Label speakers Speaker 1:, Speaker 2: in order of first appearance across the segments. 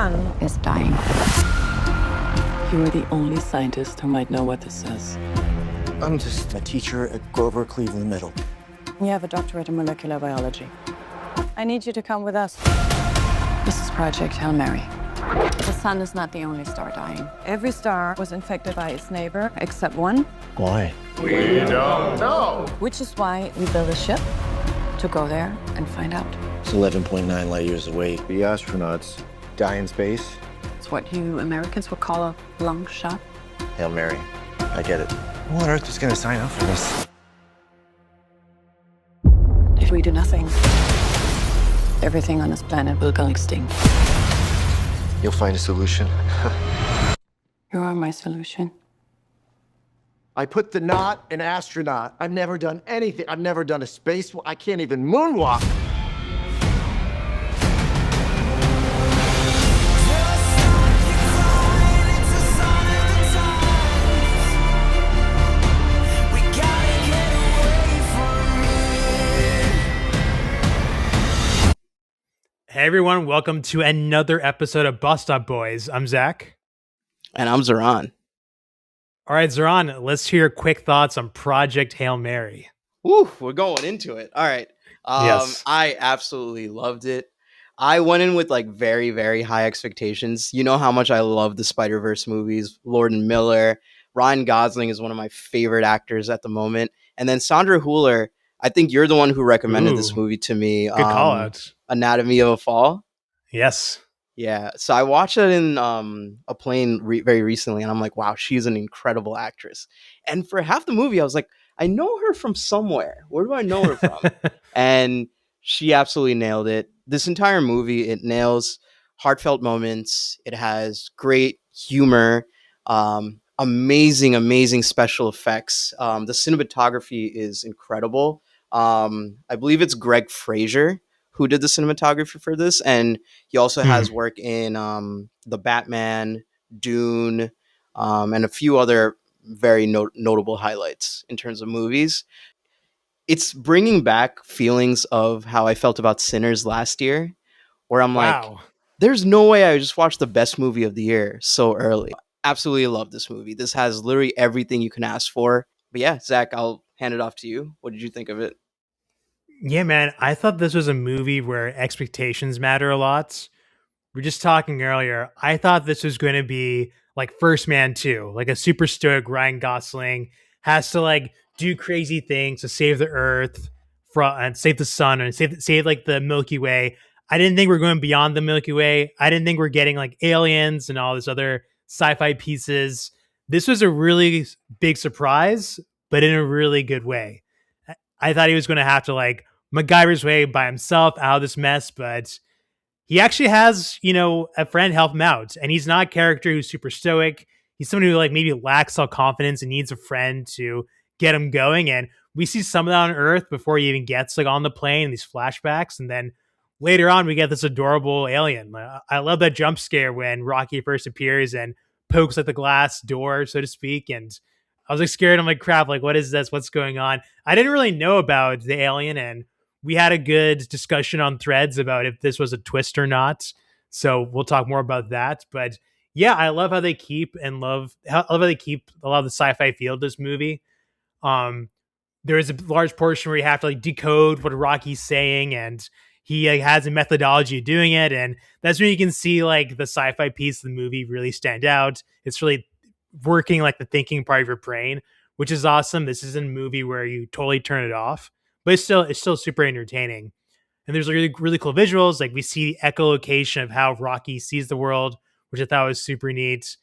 Speaker 1: son is dying.
Speaker 2: You are the only scientist who might know what this says.
Speaker 3: I'm just a teacher at Grover Cleveland Middle.
Speaker 1: You have a doctorate in molecular biology. I need you to come with us.
Speaker 2: This is Project Hail Mary.
Speaker 1: The sun is not the only star dying. Every star was infected by its neighbor, except one.
Speaker 3: Why?
Speaker 4: We don't know.
Speaker 1: Which is why we built a ship to go there and find out.
Speaker 3: It's 11.9 light years away. The astronauts die in space.
Speaker 2: It's what you Americans would call a long shot.
Speaker 3: Hail Mary. I get it. Who on earth is going to sign up for this?
Speaker 2: If we do nothing, everything on this planet will go extinct.
Speaker 3: You'll find a solution.
Speaker 2: You are my solution.
Speaker 5: I put the knot in astronaut. I've never done anything. I've never done a space. I can't even moonwalk.
Speaker 6: Hey everyone, welcome to another episode of Bus Stop Boys. I'm Zach.
Speaker 7: And I'm Zahran.
Speaker 6: All right, Zahran, let's hear your quick thoughts on Project Hail Mary.
Speaker 7: Woo, we're going into it. All right.
Speaker 6: Yes.
Speaker 7: I absolutely loved it. I went in with like very, very high expectations. You know how much I love the Spider-Verse movies. Lord and Miller. Ryan Gosling is one of my favorite actors at the moment. And then Sandra Hüller, I think you're the one who recommended this movie to me.
Speaker 6: Good call out.
Speaker 7: Anatomy of a Fall.
Speaker 6: Yes.
Speaker 7: Yeah. So I watched it in a plane very recently, and I'm like, wow, she's an incredible actress. And for half the movie, I was like, I know her from somewhere. Where do I know her from? And she absolutely nailed it. This entire movie, it nails heartfelt moments. It has great humor, amazing special effects. The cinematography is incredible. I believe it's Greg Fraser who did the cinematography for this, and he also has work in The Batman, Dune, and a few other very notable highlights in terms of movies. It's bringing back feelings of how I felt about Sinners last year, where I'm like, there's no way I just watched the best movie of the year so early. Absolutely love this movie. This has literally everything you can ask for. But yeah, Zach, I'll hand it off to you. What did you think of it?
Speaker 6: Yeah, man, I thought this was a movie where expectations matter a lot. We were just talking earlier. I thought this was going to be like First Man 2, like a super stoic Ryan Gosling has to like do crazy things to save the Earth and save the sun and save like the Milky Way. I didn't think we are going beyond the Milky Way. I didn't think we're getting like aliens and all this other sci-fi pieces. This was a really big surprise, but in a really good way. I thought he was going to have to like MacGyver's way by himself out of this mess, but he actually has, a friend help him out. And he's not a character who's super stoic. He's someone who like maybe lacks self-confidence and needs a friend to get him going. And we see some of that on Earth before he even gets like on the plane, these flashbacks. And then later on, we get this adorable alien. I love that jump scare when Rocky first appears and pokes at the glass door, so to speak. And I was like scared. I'm like, crap, like, what is this? What's going on? I didn't really know about the alien, and we had a good discussion on Threads about if this was a twist or not. So we'll talk more about that. But yeah, I love how they keep a lot of the sci-fi feel of this movie. There is a large portion where you have to like decode what Rocky's saying, and he has a methodology of doing it. And that's when you can see like the sci-fi piece of the movie really stand out. It's really working like the thinking part of your brain, which is awesome. This isn't a movie where you totally turn it off, but it's still super entertaining. And there's really, really cool visuals. Like we see the echolocation of how Rocky sees the world, which I thought was super neat.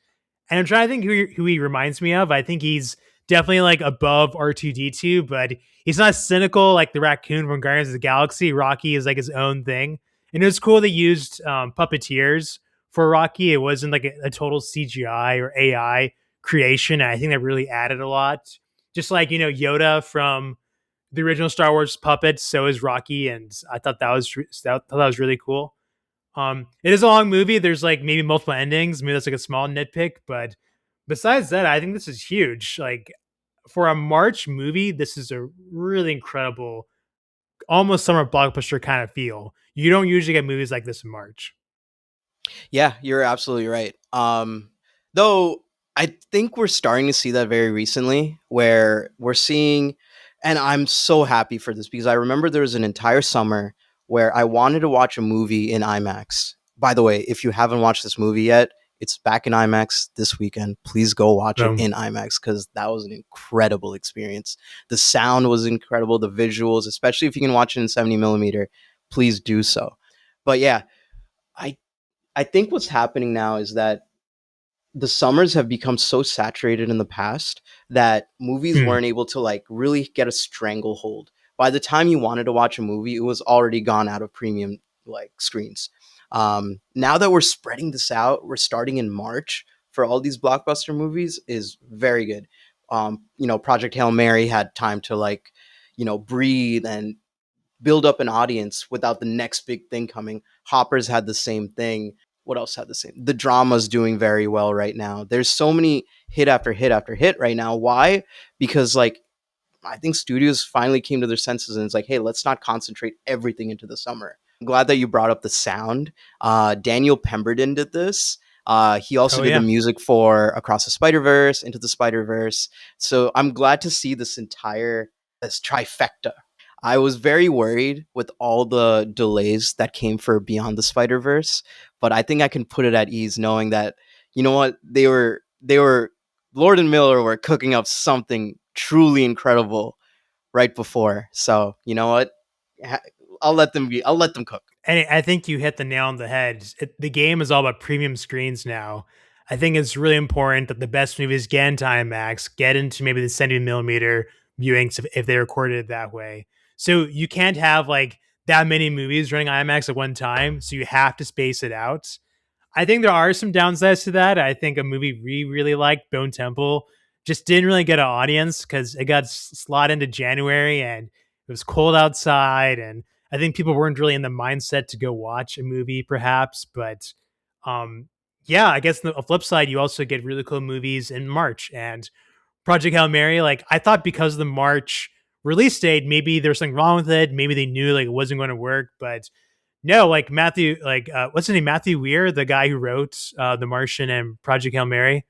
Speaker 6: And I'm trying to think who he reminds me of. I think he's definitely like above R2-D2, but he's not cynical like the raccoon from Guardians of the Galaxy. Rocky is like his own thing. And it was cool they used puppeteers for Rocky. It wasn't like a total CGI or AI creation. And I think that really added a lot. Just like, Yoda from the original Star Wars puppet, so is Rocky, and I thought that was really cool. It is a long movie. There's like maybe multiple endings. Maybe that's like a small nitpick, but besides that, I think this is huge. Like for a March movie, this is a really incredible, almost summer blockbuster kind of feel. You don't usually get movies like this in March.
Speaker 7: Yeah, you're absolutely right. Though I think we're starting to see that very recently, where we're seeing, and I'm so happy for this because I remember there was an entire summer where I wanted to watch a movie in IMAX. By the way, if you haven't watched this movie yet, it's back in IMAX this weekend. Please go watch it
Speaker 6: Um,
Speaker 7: in IMAX because that was an incredible experience. The sound was incredible, the visuals, especially if you can watch it in 70 millimeter, please do so. But yeah, I I think what's happening now is that the summers have become so saturated in the past that movies
Speaker 6: hmm.
Speaker 7: weren't able to like really get a stranglehold. By the time you wanted to watch a movie, it was already gone out of premium like screens. Now that we're spreading this out, we're starting in March for all these blockbuster movies is very good. Project Hail Mary had time to like, breathe and build up an audience without the next big thing coming. Hoppers had the same thing. What else had the same? The drama's doing very well right now. There's so many hit after hit after hit right now. Why? Because like I think studios finally came to their senses and it's like, hey, let's not concentrate everything into the summer. I'm glad that you brought up the sound. Daniel Pemberton did this. He also
Speaker 6: Oh
Speaker 7: did the
Speaker 6: yeah.
Speaker 7: music for Across the Spider Verse, Into the Spider Verse. So I'm glad to see this trifecta. I was very worried with all the delays that came for Beyond the Spider Verse, but I think I can put it at ease knowing that you know what they were Lord and Miller were cooking up something truly incredible right before. So you know what, Ha- I'll let them be. I'll let them cook.
Speaker 6: And I think you hit the nail on the head. The game is all about premium screens now. I think it's really important that the best movies get into IMAX, get into maybe the 70 millimeter viewings if they recorded it that way. So you can't have like that many movies running IMAX at one time. So you have to space it out. I think there are some downsides to that. I think a movie we really liked, Bone Temple, just didn't really get an audience because it got slotted into January and it was cold outside, and I think people weren't really in the mindset to go watch a movie, perhaps. But um, yeah, I guess the flip side, you also get really cool movies in March, and Project Hail Mary. Like I thought, because of the March release date, maybe there was something wrong with it. Maybe they knew like it wasn't going to work, but no, like Matthew, like what's his name? Matthew Weir, the guy who wrote The Martian and Project Hail Mary.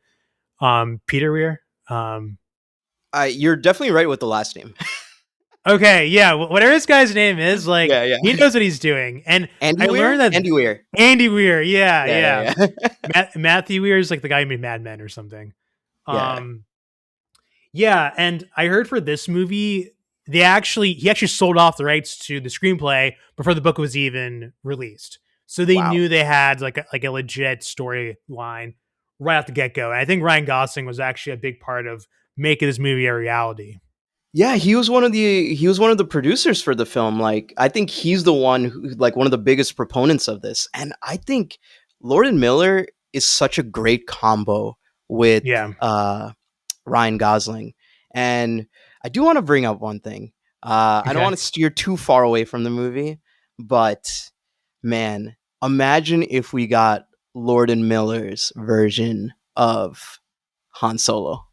Speaker 6: Peter Weir.
Speaker 7: You're definitely right with the last name.
Speaker 6: Okay, yeah, whatever this guy's name is, like
Speaker 7: Yeah, yeah.
Speaker 6: he knows what he's doing. And
Speaker 7: Andy
Speaker 6: I
Speaker 7: Weir.
Speaker 6: learned that
Speaker 7: Andy Weir.
Speaker 6: Andy Weir, yeah,
Speaker 7: Yeah,
Speaker 6: yeah,
Speaker 7: yeah, yeah.
Speaker 6: Matthew Weir is like the guy who made Mad Men or something.
Speaker 7: Yeah.
Speaker 6: Um, Yeah, and I heard for this movie, he actually sold off the rights to the screenplay before the book was even released. So they
Speaker 7: Wow.
Speaker 6: knew they had like a legit storyline right off the get go. And I think Ryan Gosling was actually a big part of making this movie a reality.
Speaker 7: Yeah, he was one of the producers for the film. Like, I think he's the one who, like, one of the biggest proponents of this. And I think Lord and Miller is such a great combo with
Speaker 6: Yeah.
Speaker 7: uh, Ryan Gosling. And I do want to bring up one thing. I don't
Speaker 6: Okay.
Speaker 7: want to steer too far away from the movie, but man, imagine if we got Lord and Miller's version of Han Solo.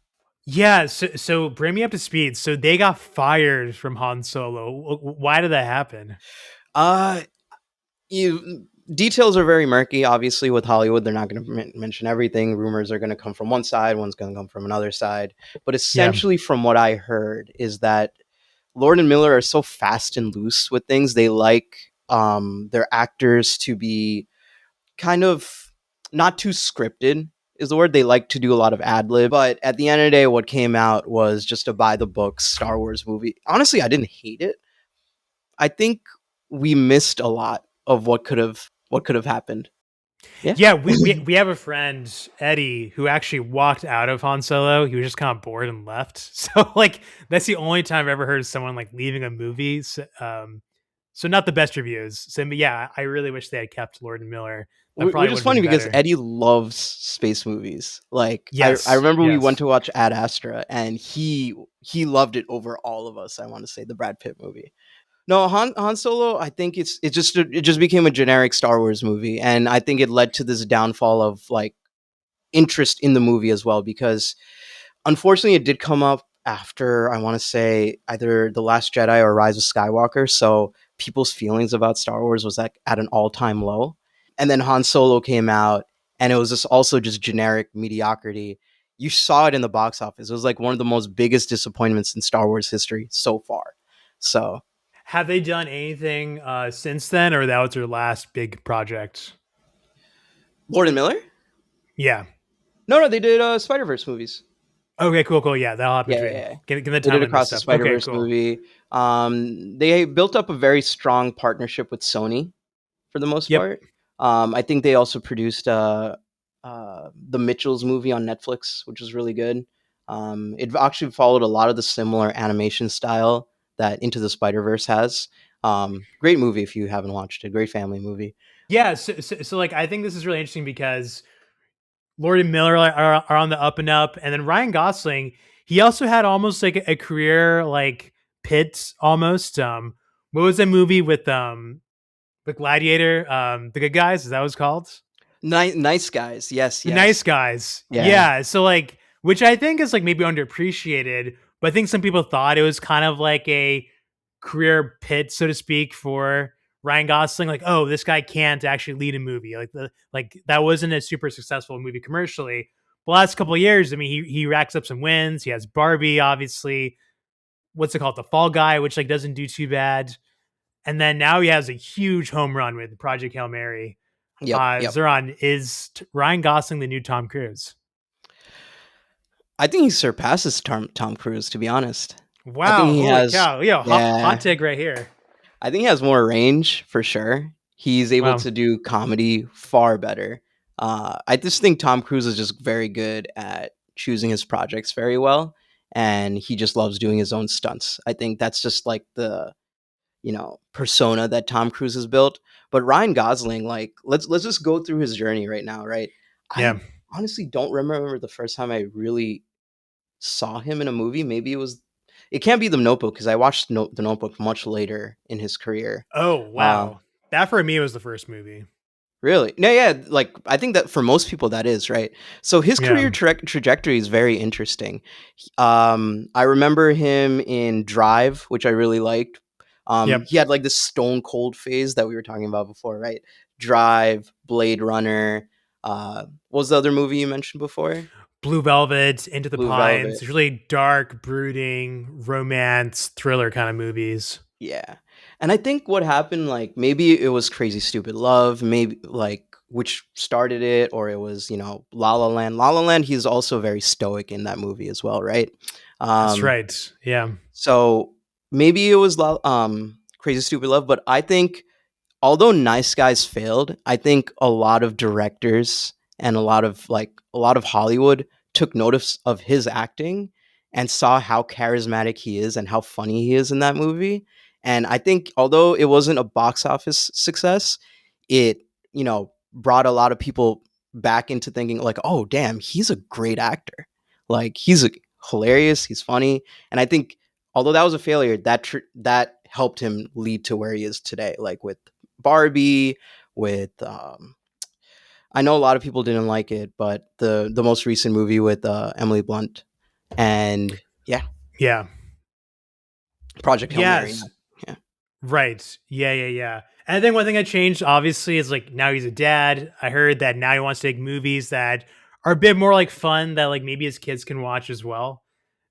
Speaker 6: Yeah. So bring me up to speed. So they got fired from Han Solo. Why did that happen?
Speaker 7: Uh, details are very murky. Obviously, with Hollywood, they're not going to mention everything. Rumors are going to come from one side, one's going to come from another side. But
Speaker 6: Yeah.
Speaker 7: essentially, from what I heard, is that Lord and Miller are so fast and loose with things. They like their actors to be kind of not too scripted. Is the word. They like to do a lot of ad lib, but at the end of the day, what came out was just a by the books Star Wars movie. Honestly, I didn't hate it. I think we missed a lot of what could have happened. Yeah.
Speaker 6: Yeah, we have a friend, Eddie, who actually walked out of Han Solo. He was just kind of bored and left. So like that's the only time I've ever heard of someone like leaving a movie. So not the best reviews. So but yeah, I really wish they had kept Lord and Miller. That probably
Speaker 7: Which
Speaker 6: would
Speaker 7: is
Speaker 6: have
Speaker 7: funny
Speaker 6: been
Speaker 7: because
Speaker 6: better.
Speaker 7: Eddie loves space movies. Like I
Speaker 6: Yes,
Speaker 7: remember we went
Speaker 6: yes.
Speaker 7: to watch Ad Astra and he loved it over all of us. I want to say the Brad Pitt movie. No, Han Solo. I think it just became a generic Star Wars movie, and I think it led to this downfall of like interest in the movie as well because unfortunately it did come up after I want to say either The Last Jedi or Rise of Skywalker. So people's feelings about Star Wars was like at an all time low. and then Han Solo came out, and it was just also just generic mediocrity. You saw it in the box office. It was like one of the most biggest disappointments in Star Wars history so far. So,
Speaker 6: Have they done anything since then, or that was their last big project?
Speaker 7: Lord and Miller?
Speaker 6: Yeah.
Speaker 7: No, they did Spider Verse movies.
Speaker 6: Okay, cool. Yeah, that'll happen
Speaker 7: Yeah,
Speaker 6: between.
Speaker 7: yeah, yeah.
Speaker 6: Give the
Speaker 7: They did
Speaker 6: timeline
Speaker 7: Across the
Speaker 6: stuff.
Speaker 7: Spider
Speaker 6: Okay,
Speaker 7: Verse
Speaker 6: cool.
Speaker 7: movie. They built up a very strong partnership with Sony for the most
Speaker 6: Yep.
Speaker 7: part. I think they also produced the Mitchells movie on Netflix, which was really good. It actually followed a lot of the similar animation style that Into the Spider Verse has. Great movie if you haven't watched it. Great family movie.
Speaker 6: Yeah. So like, I think this is really interesting because Lord and Miller are on the up and up, and then Ryan Gosling, he also had almost like a career like Pitt almost. What was that movie with Gladiator? The Good Guys, is that what it's called?
Speaker 7: Nice guys. Yes,
Speaker 6: The Nice
Speaker 7: yes.
Speaker 6: Guys.
Speaker 7: Yeah.
Speaker 6: Yeah. So like, which I think is like maybe underappreciated, but I think some people thought it was kind of like a career pit, so to speak, for Ryan Gosling. Like, oh, this guy can't actually lead a movie. Like that wasn't a super successful movie commercially. The last couple of years, I mean, he racks up some wins. He has Barbie, obviously. What's it called? The Fall Guy, which like doesn't do too bad. And then now he has a huge home run with Project Hail Mary.
Speaker 7: Yep.
Speaker 6: Zahran, is Ryan Gosling the new Tom Cruise?
Speaker 7: I think he surpasses Tom Cruise, to be honest. I think
Speaker 6: Wow,
Speaker 7: he
Speaker 6: holy
Speaker 7: has,
Speaker 6: cow. Yo, hot
Speaker 7: yeah,
Speaker 6: take right here.
Speaker 7: I think he has more range for sure. He's able
Speaker 6: Wow.
Speaker 7: to do comedy far better. I just think Tom Cruise is just very good at choosing his projects very well, and he just loves doing his own stunts. I think that's just like the persona that Tom Cruise has built. But Ryan Gosling, like let's just go through his journey right now, right?
Speaker 6: Yeah.
Speaker 7: I honestly don't remember the first time I really saw him in a movie. Maybe it can't be The Notebook because I watched The Notebook much later in his career.
Speaker 6: Oh,
Speaker 7: Uh,
Speaker 6: wow. That for me was the first movie.
Speaker 7: Really? No, yeah. Like I think that for most people that is right. So his
Speaker 6: Yeah.
Speaker 7: career trajectory is very interesting. I remember him in Drive, which I really liked.
Speaker 6: Yep.
Speaker 7: He had like this stone cold phase that we were talking about before, right? Drive, Blade Runner. What was the other movie you mentioned before?
Speaker 6: Blue Velvet, Into the
Speaker 7: Blue
Speaker 6: Pines.
Speaker 7: Velvet.
Speaker 6: It's really dark, brooding, romance, thriller kind of movies.
Speaker 7: Yeah. And I think what happened, like maybe it was Crazy Stupid Love, maybe like which started it, or it was, La La Land. La La Land, he's also very stoic in that movie as well, right?
Speaker 6: That's
Speaker 7: Um,
Speaker 6: right. Yeah.
Speaker 7: so maybe it was Crazy Stupid Love, but I think although Nice Guys failed, I think a lot of directors and a lot of Hollywood took notice of his acting and saw how charismatic he is and how funny he is in that movie. And I think although it wasn't a box office success, it, brought a lot of people back into thinking like, "Oh, damn, he's a great actor. Like hilarious, he's funny." And I think although that was a failure, that helped him lead to where he is today, like with Barbie, with I know a lot of people didn't like it, but the most recent movie with Emily Blunt, and yeah,
Speaker 6: Yeah.
Speaker 7: Project Hail Mary.
Speaker 6: Yes.
Speaker 7: Yeah.
Speaker 6: Right. Yeah. And I think one thing that changed, obviously, is like now he's a dad. I heard that now he wants to make movies that are a bit more like fun that like maybe his kids can watch as well.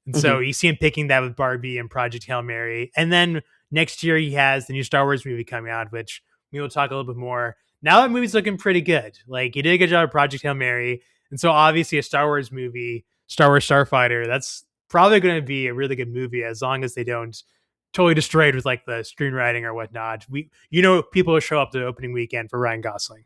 Speaker 6: And
Speaker 7: hmm
Speaker 6: so you see him picking that with Barbie and Project Hail Mary. And then next year he has the new Star Wars movie coming out, which we will talk a little bit more. Now that movie's looking pretty good. Like he did a good job of Project Hail Mary. And so obviously a Star Wars movie, Star Wars Starfighter, that's probably going to be a really good movie as long as they don't totally destroy it with like the screenwriting or whatnot. People will show up the opening weekend for Ryan Gosling.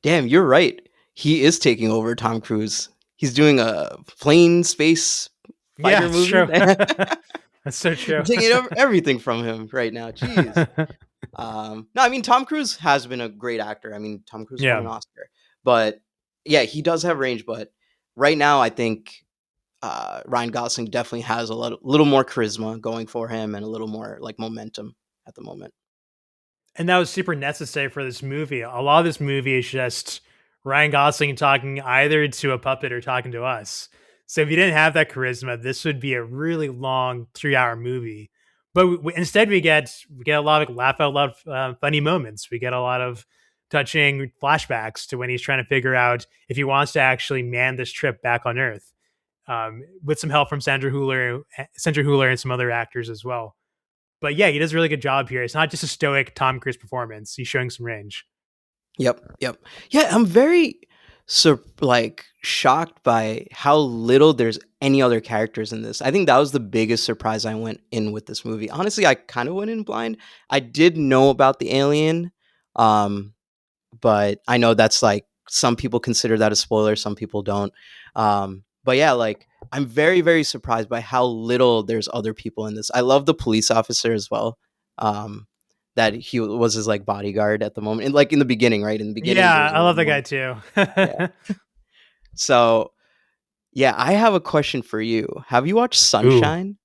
Speaker 7: Damn, you're right. He is taking over Tom Cruise. He's doing a plane space
Speaker 6: Yeah,
Speaker 7: fighter
Speaker 6: it's
Speaker 7: movie.
Speaker 6: true. That's so true.
Speaker 7: Taking over everything from him right now. Jeez. No, I mean Tom Cruise has been a great actor. I mean Tom Cruise won
Speaker 6: Yeah.
Speaker 7: an Oscar, but yeah, he does have range. But right now, I think Ryan Gosling definitely has a little more charisma going for him and a little more like momentum at the moment.
Speaker 6: And that was super necessary for this movie. A lot of this movie is just Ryan Gosling talking either to a puppet or talking to us. So if you didn't have that charisma, this would be a really long 3-hour movie. But instead, we get a lot of laugh out loud funny moments. We get a lot of touching flashbacks to when he's trying to figure out if he wants to actually man this trip back on Earth, with some help from Sandra Hüller and some other actors as well. But yeah, he does a really good job here. It's not just a stoic Tom Cruise performance. He's showing some range.
Speaker 7: Yep, yep. Yeah, I'm very shocked by how little there's any other characters in this. I think that was the biggest surprise I went in with this movie. Honestly, I kind of went in blind. I did know about the alien, but I know that's like some people consider that a spoiler, some people don't. But yeah, like I'm very, very surprised by how little there's other people in this. I love the police officer as well. That he was his like bodyguard at the moment, and like in the beginning, right? In the beginning,
Speaker 6: Yeah,
Speaker 7: there's
Speaker 6: I love that
Speaker 7: one.
Speaker 6: guy too.
Speaker 7: Yeah. So yeah, I have a question for you. Have you watched
Speaker 6: Ooh,
Speaker 7: Sunshine?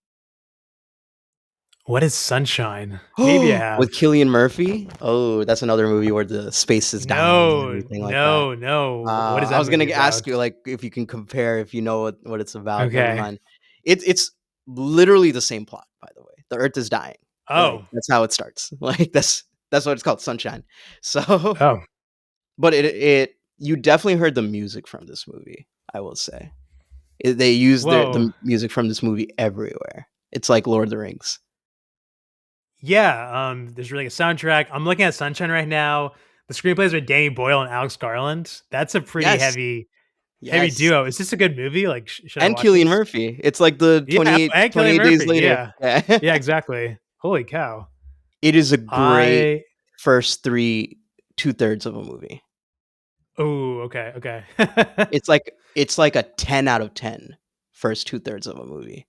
Speaker 6: what is Sunshine? Maybe I
Speaker 7: With
Speaker 6: have.
Speaker 7: Cillian Murphy? Oh, that's another movie where the space is dying and
Speaker 6: No,
Speaker 7: everything like that.
Speaker 6: no, no. What is
Speaker 7: I
Speaker 6: that
Speaker 7: was gonna
Speaker 6: movie
Speaker 7: ask
Speaker 6: about?
Speaker 7: you like if you can compare, if you know what it's about. Never
Speaker 6: Okay.
Speaker 7: mind. It's literally the same plot, by the way. The Earth is dying. Like
Speaker 6: Oh,
Speaker 7: that's how it starts. Like that's what it's called, Sunshine. So,
Speaker 6: oh.
Speaker 7: but it you definitely heard the music from this movie. I will say they use the
Speaker 6: Whoa.
Speaker 7: music from this movie everywhere. It's like Lord of the Rings.
Speaker 6: Yeah, there's really a soundtrack. I'm looking at Sunshine right now. The screenplays are Danny Boyle and Alex Garland. That's a pretty
Speaker 7: Yes,
Speaker 6: heavy
Speaker 7: yes.
Speaker 6: duo. Is this a good movie? Like, should I
Speaker 7: And
Speaker 6: watch
Speaker 7: Cillian
Speaker 6: this?
Speaker 7: Murphy. It's like the
Speaker 6: Yeah, and Killian
Speaker 7: 28 days
Speaker 6: Murphy.
Speaker 7: later.
Speaker 6: Yeah,
Speaker 7: Yeah.
Speaker 6: yeah, exactly. Holy cow!
Speaker 7: It is a great
Speaker 6: I
Speaker 7: first two-thirds of a movie.
Speaker 6: oh, okay, okay.
Speaker 7: It's like a 10 out of 10 first two-thirds of a movie.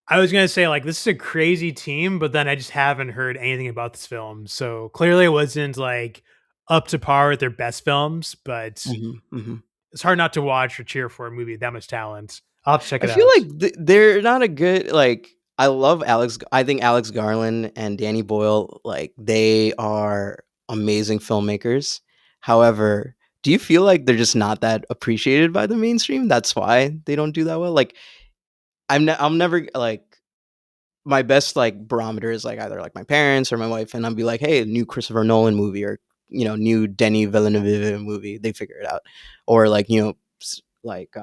Speaker 6: I was gonna say like this is a crazy team, but then I just haven't heard anything about this film. So clearly, it wasn't like up to par with their best films. But
Speaker 7: Hmm.
Speaker 6: it's hard not to watch or cheer for a movie with that much talent. I'll have to check
Speaker 7: I
Speaker 6: it
Speaker 7: feel
Speaker 6: out.
Speaker 7: like they're not a good like. I love Alex. I think Alex Garland and Danny Boyle, like they are amazing filmmakers. However, do you feel like they're just not that appreciated by the mainstream? That's why they don't do that well. Like I'm never like my best like barometer is like either like my parents or my wife, and I'll be like, hey, new Christopher Nolan movie or new Denis Villeneuve movie. They figure it out, or like like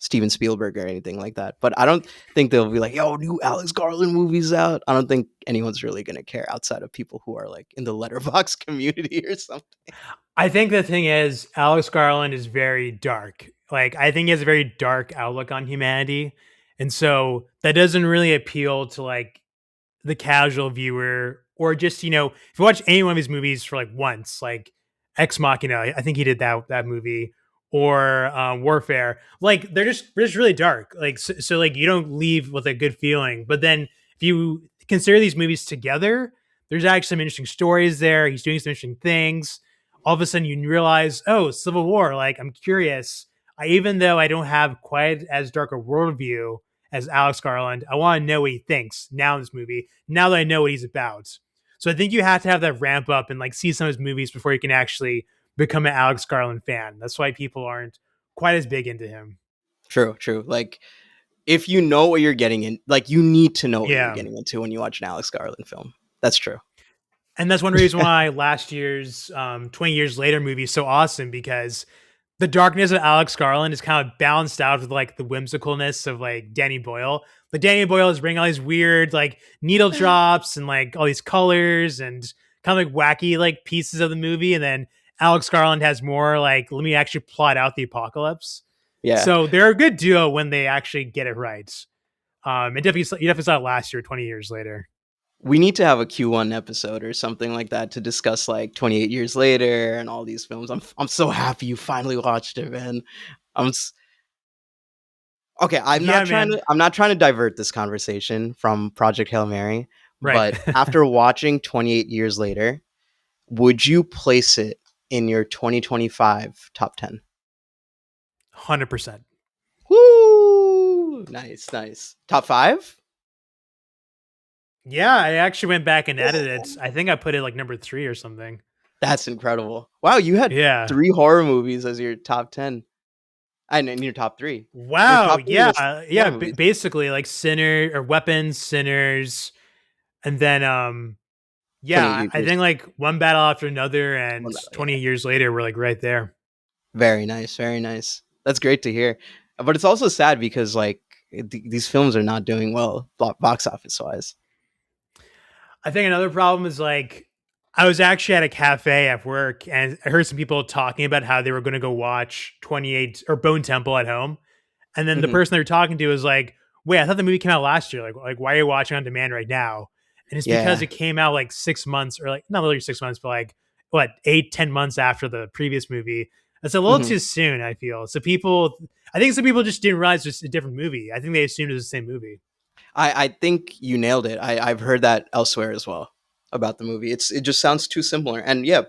Speaker 7: Steven Spielberg or anything like that. But I don't think they'll be like, yo, new Alex Garland movies out. I don't think anyone's really gonna care outside of people who are like in the letterbox community or something.
Speaker 6: I think the thing is, Alex Garland is very dark. Like, I think he has a very dark outlook on humanity. And so that doesn't really appeal to like the casual viewer or just, if you watch any one of his movies for like once, like Ex Machina, I think he did that movie, or Warfare, like they're just really dark. Like, so like you don't leave with a good feeling. But then if you consider these movies together, there's actually some interesting stories there. He's doing some interesting things. All of a sudden you realize, oh, Civil War, like I'm curious. Even though I don't have quite as dark a worldview as Alex Garland, I want to know what he thinks now in this movie, now that I know what he's about. So I think you have to have that ramp up and like see some of his movies before you can actually become an Alex Garland fan. That's why people aren't quite as big into him.
Speaker 7: True, true. Like if you know what you're getting in, like you need to know what you're
Speaker 6: Yeah.
Speaker 7: getting into when you watch an Alex Garland film. That's true.
Speaker 6: And that's one reason why last year's 20 Years Later movie is so awesome, because the darkness of Alex Garland is kind of balanced out with like the whimsicalness of like Danny Boyle. But Danny Boyle is bringing all these weird like needle drops and like all these colors and kind of like wacky like pieces of the movie. And then Alex Garland has more like, let me actually plot out the apocalypse.
Speaker 7: Yeah.
Speaker 6: So they're a good duo when they actually get it right. And you definitely saw it last year, 20 years later.
Speaker 7: We need to have a Q1 episode or something like that to discuss like 28 years later and all these films. I'm so happy you finally watched it, man. I'm okay.
Speaker 6: Yeah, man.
Speaker 7: I'm not trying to divert this conversation from Project Hail Mary,
Speaker 6: Right.
Speaker 7: but after watching 28 years later, would you place it in your 2025 top 10?
Speaker 6: 100%.
Speaker 7: Woo! Nice, nice. Top 5?
Speaker 6: Yeah, I actually went back and edited it. I think I put it like number 3 or something.
Speaker 7: That's incredible. Wow, you had
Speaker 6: Yeah.
Speaker 7: 3 horror movies as your top 10. And in your top 3. Your
Speaker 6: Wow.
Speaker 7: top 3
Speaker 6: Yeah.
Speaker 7: was
Speaker 6: Yeah.
Speaker 7: horror movies.
Speaker 6: Basically, like Sinner or Weapons, Sinners, and then Yeah,
Speaker 7: 28
Speaker 6: I
Speaker 7: years.
Speaker 6: think like one battle after another, and
Speaker 7: One battle, yeah.
Speaker 6: 20 years later, we're like right there.
Speaker 7: Very nice, very nice. That's great to hear. But it's also sad because like these films are not doing well box office wise.
Speaker 6: I think another problem is like I was actually at a cafe at work and I heard some people talking about how they were going to go watch 28 or Bone Temple at home. And then the
Speaker 7: Hmm.
Speaker 6: person they were talking to was like, "Wait, I thought the movie came out last year. Like why are you watching on demand right now?" And it's because
Speaker 7: Yeah.
Speaker 6: it came out like 6 months, or like not literally 6 months, but like what 8, 10 months after the previous movie. It's a little
Speaker 7: Hmm.
Speaker 6: too soon, I feel. So I think some people just didn't realize it was a different movie. I think they assumed it was the same movie.
Speaker 7: I think you nailed it. I've heard that elsewhere as well about the movie. It just sounds too similar. And yeah,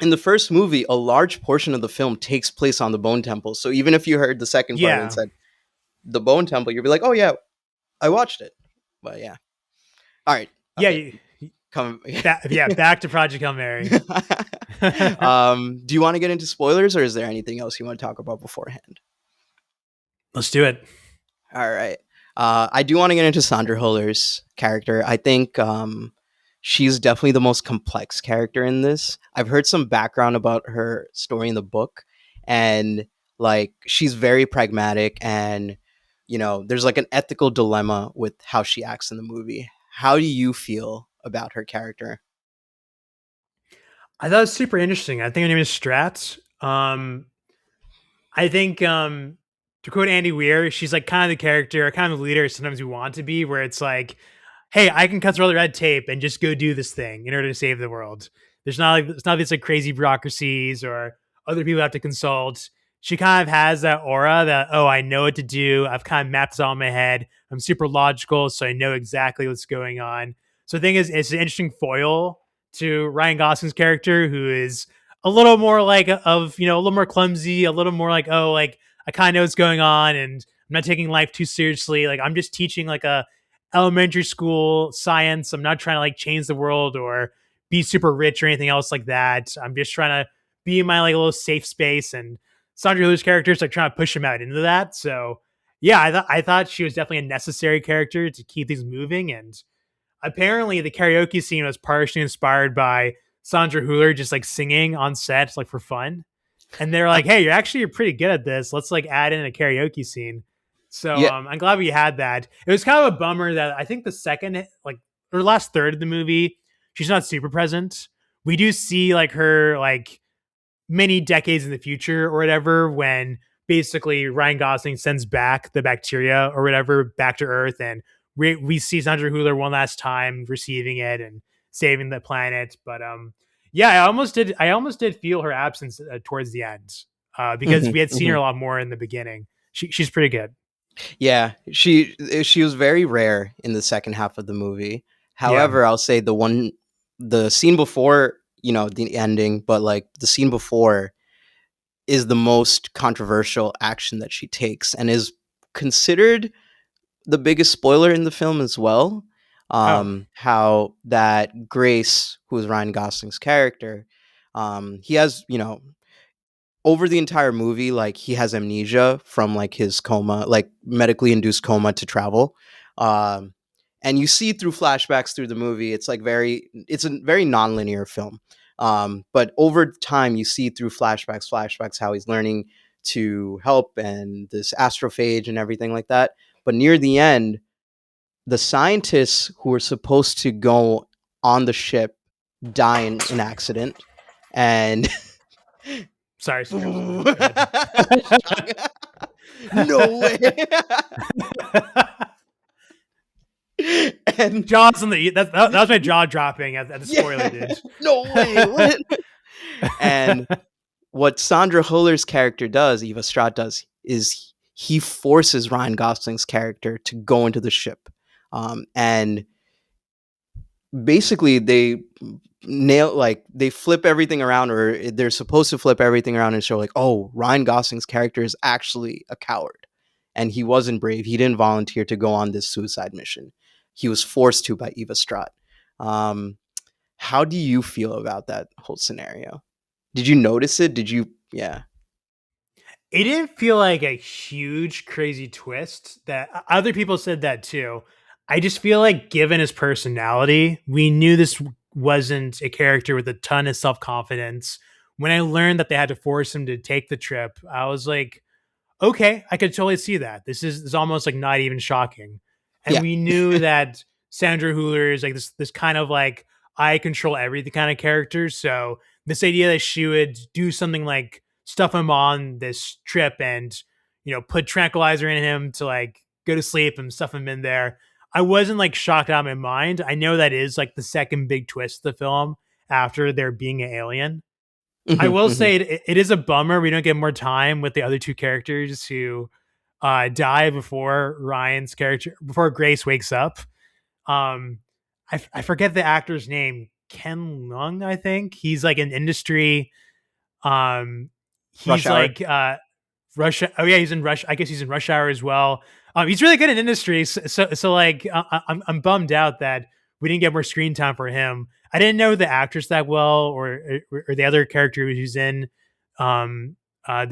Speaker 7: in the first movie, a large portion of the film takes place on the Bone Temple. So even if you heard the second part and
Speaker 6: Yeah.
Speaker 7: said the Bone Temple, you'd be like, "Oh yeah, I watched it." But yeah. All right.
Speaker 6: Yeah,
Speaker 7: Okay. Come.
Speaker 6: back to Project Hail Mary.
Speaker 7: Do you want to get into spoilers, or is there anything else you want to talk about beforehand?
Speaker 6: Let's do it.
Speaker 7: All right. I do want to get into Sandra Huller's character. I think she's definitely the most complex character in this. I've heard some background about her story in the book, and like she's very pragmatic, and there's like an ethical dilemma with how she acts in the movie. How do you feel about her character?
Speaker 6: I thought it was super interesting. I think her name is Stratz. I think to quote Andy Weir, she's like kind of the character, kind of the leader sometimes we want to be, where it's like, hey, I can cut through all the red tape and just go do this thing in order to save the world. There's not like it's not these like crazy bureaucracies or other people have to consult. She kind of has that aura that, oh, I know what to do. I've kind of mapped it all in my head. I'm super logical, so I know exactly what's going on. So the thing is, it's an interesting foil to Ryan Gosling's character, who is a little more like a little more clumsy, a little more like, oh, like I kind of know what's going on and I'm not taking life too seriously. Like I'm just teaching like a elementary school science. I'm not trying to like change the world or be super rich or anything else like that. I'm just trying to be in my like little safe space. And Sandra Hiller's character is like trying to push him out into that. So yeah, I thought she was definitely a necessary character to keep things moving. And apparently the karaoke scene was partially inspired by Sandra Hüller just like singing on set, like for fun. And they're like, "Hey, you're pretty good at this. Let's like add in a karaoke scene." So
Speaker 7: Yeah.
Speaker 6: I'm glad we had that. It was kind of a bummer that I think the second, like, or last third of the movie, she's not super present. We do see like her like many decades in the future or whatever when basically Ryan Gosling sends back the bacteria or whatever back to Earth, and we see Sandra Hüller one last time receiving it and saving the planet. But yeah, I almost did feel her absence towards the end because
Speaker 7: Mhm,
Speaker 6: we had seen her
Speaker 7: mhm.
Speaker 6: a lot more in the beginning. She's pretty good.
Speaker 7: Yeah, she was very rare in the second half of the movie.
Speaker 6: Yeah.
Speaker 7: However, I'll say the scene before, the ending, but like the scene before is the most controversial action that she takes and is considered the biggest spoiler in the film as well.
Speaker 6: Oh,
Speaker 7: How that Grace, who is Ryan Gosling's character, he has, over the entire movie, like he has amnesia from like his coma, like medically induced coma to travel. Um, and you see through flashbacks through the movie, it's a very non-linear film. But over time, you see through flashbacks, how he's learning to help and this astrophage and everything like that. But near the end, the scientists who were supposed to go on the ship die in an accident, and
Speaker 6: sorry. Go
Speaker 7: no way.
Speaker 6: ahead.
Speaker 7: And
Speaker 6: Jaws on the that was my jaw dropping at the spoiler,
Speaker 7: yeah,
Speaker 6: dude.
Speaker 7: no way. What? And what Sandra Huller's character does, Eva Stratt does, is he forces Ryan Gosling's character to go into the ship. And basically they flip everything around, or they're supposed to flip everything around and show like, oh, Ryan Gosling's character is actually a coward and he wasn't brave. He didn't volunteer to go on this suicide mission. He was forced to by Eva Stratt. um how do you feel about that whole scenario? Did you notice it? Did you? Yeah.
Speaker 6: It didn't feel like a huge crazy twist that other people said that too. I just feel like, given his personality, we knew this wasn't a character with a ton of self confidence. When I learned that they had to force him to take the trip, I was like, okay, I could totally see that. This is almost like not even shocking. And
Speaker 7: Yeah.
Speaker 6: we knew that Sandra Hüller is like this kind of like I control everything kind of character. So this idea that she would do something like stuff him on this trip and put tranquilizer in him to like go to sleep and stuff him in there. I wasn't like shocked out of my mind. I know that is like the second big twist of the film after there being an alien. I will say it is a bummer we don't get more time with the other two characters who die before before Grace wakes up. I forget the actor's name, Ken Lung, I think. He's like an industry.
Speaker 7: Rush
Speaker 6: He's
Speaker 7: Hour.
Speaker 6: like Russia. Oh yeah, he's in Rush. I guess he's in Rush Hour as well. He's really good in industry. So like I'm bummed out that we didn't get more screen time for him. I didn't know the actress that well, or the other character who's in the